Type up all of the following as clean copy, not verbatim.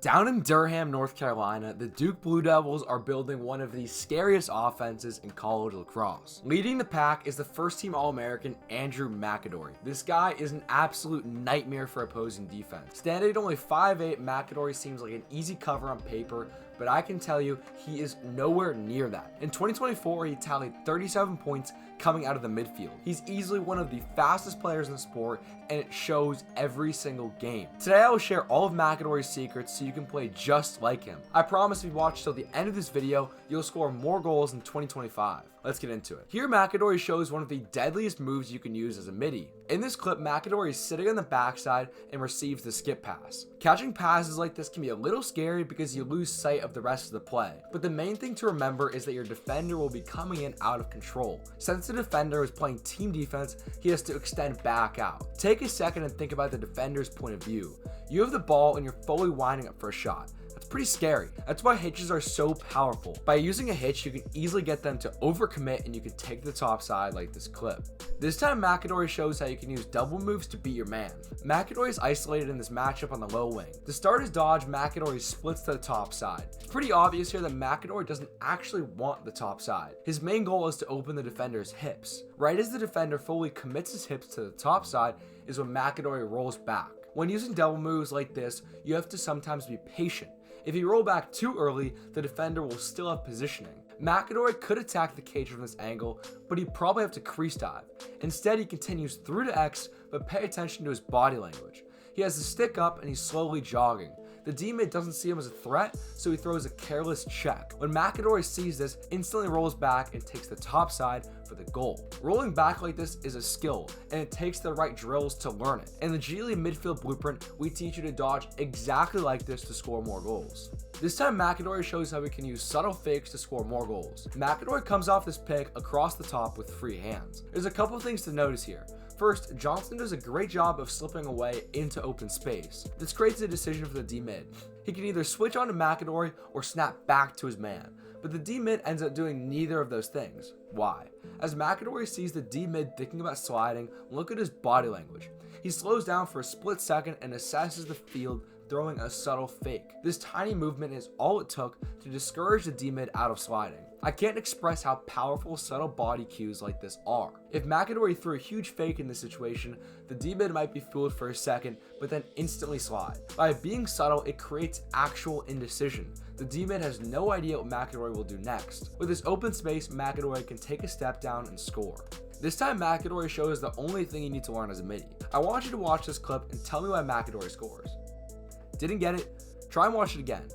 Down in Durham, North Carolina, the Duke Blue Devils are building one of the scariest offenses in college lacrosse. Leading the pack is the first-team All-American Andrew McAdorey. This guy is an absolute nightmare for opposing defense. Standing at only 5'8", McAdorey seems like an easy cover on paper, but I can tell you he is nowhere near that. In 2024, he tallied 37 points coming out of the midfield. He's easily one of the fastest players in the sport, and it shows every single game. Today I will share all of McAdorey's secrets so you can play just like him. I promise if you watch till the end of this video, you'll score more goals in 2025. Let's get into it. Here McAdorey shows one of the deadliest moves you can use as a midi. In this clip, McAdorey is sitting on the backside and receives the skip pass. Catching passes like this can be a little scary because you lose sight of the rest of the play, but the main thing to remember is that your defender will be coming in out of control. Since the defender is playing team defense, he has to extend back out. Take a second and think about the defender's point of view. You have the ball and you're fully winding up for a shot. That's pretty scary. That's why hitches are so powerful. By using a hitch, you can easily get them to overcommit and you can take the top side like this clip. This time McAdorey shows how you can use double moves to beat your man. McAdorey is isolated in this matchup on the low wing. To start his dodge, McAdorey splits to the top side. It's pretty obvious here that McAdorey doesn't actually want the top side. His main goal is to open the defender's hips. Right as the defender fully commits his hips to the top side is when McAdorey rolls back. When using double moves like this, you have to sometimes be patient. If you roll back too early, the defender will still have positioning. McAdorey could attack the cage from this angle, but he'd probably have to crease dive. Instead, he continues through to X, but pay attention to his body language. He has the stick up and he's slowly jogging. The D-mid doesn't see him as a threat, so he throws a careless check. When McAdorey sees this, instantly rolls back and takes the top side for the goal. Rolling back like this is a skill, and it takes the right drills to learn it. In the G League midfield blueprint, we teach you to dodge exactly like this to score more goals. This time McAdorey shows how we can use subtle fakes to score more goals. McAdorey comes off this pick across the top with free hands. There's a couple things to notice here. First, Johnson does a great job of slipping away into open space. This creates a decision for the D-mid. He can either switch on to McAdorey or snap back to his man, but the D-mid ends up doing neither of those things. Why? As McAdorey sees the D-mid thinking about sliding, look at his body language. He slows down for a split second and assesses the field, throwing a subtle fake. This tiny movement is all it took to discourage the D-mid out of sliding. I can't express how powerful subtle body cues like this are. If McAdorey threw a huge fake in this situation, the D-mid might be fooled for a second, but then instantly slide. By being subtle, it creates actual indecision. The D-mid has no idea what McAdorey will do next. With this open space, McAdorey can take a step down and score. This time McAdorey shows the only thing you need to learn as a midi. I want you to watch this clip and tell me why McAdorey scores. Didn't get it? Try and watch it again.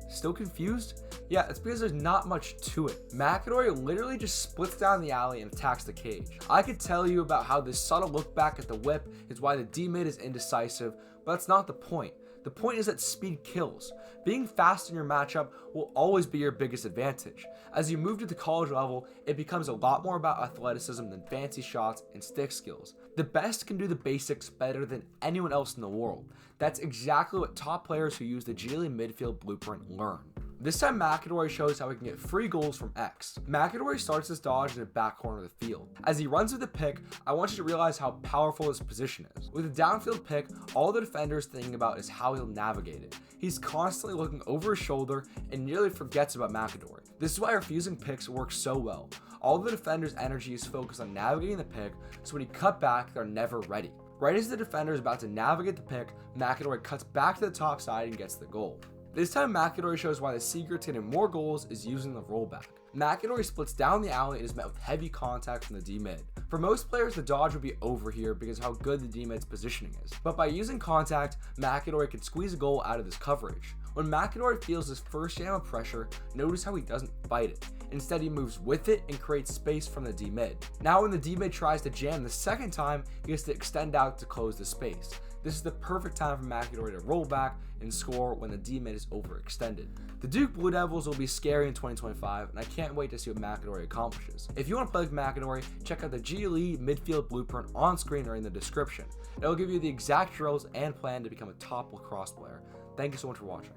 Still confused? Yeah, it's because there's not much to it. McAdorey literally just splits down the alley and attacks the cage. I could tell you about how this subtle look back at the whip is why the D-mid is indecisive, but that's not the point. The point is that speed kills. Being fast in your matchup will always be your biggest advantage. As you move to the college level, it becomes a lot more about athleticism than fancy shots and stick skills. The best can do the basics better than anyone else in the world. That's exactly what top players who use the G League midfield blueprint learn. This time McAdorey shows how he can get free goals from X. McAdorey starts his dodge in the back corner of the field. As he runs with the pick, I want you to realize how powerful his position is. With a downfield pick, all the defender is thinking about is how he'll navigate it. He's constantly looking over his shoulder and nearly forgets about McAdorey. This is why refusing picks works so well. All the defender's energy is focused on navigating the pick, so when he cut back, they're never ready. Right as the defender is about to navigate the pick, McAdorey cuts back to the top side and gets the goal. This time McAdorey shows why the secret to getting more goals is using the rollback. McAdorey splits down the alley and is met with heavy contact from the D-mid. For most players, the dodge would be over here because of how good the D-mid's positioning is. But by using contact, McAdorey can squeeze a goal out of this coverage. When McAdorey feels his first jam of pressure, notice how he doesn't fight it. Instead, he moves with it and creates space from the D-mid. Now when the D-mid tries to jam the second time, he has to extend out to close the space. This is the perfect time for McAdorey to roll back and score when the D-mid is overextended. The Duke Blue Devils will be scary in 2025, and I can't wait to see what McAdorey accomplishes. If you want to play with McAdorey, check out the G League midfield blueprint on screen or in the description. It will give you the exact drills and plan to become a top lacrosse player. Thank you so much for watching.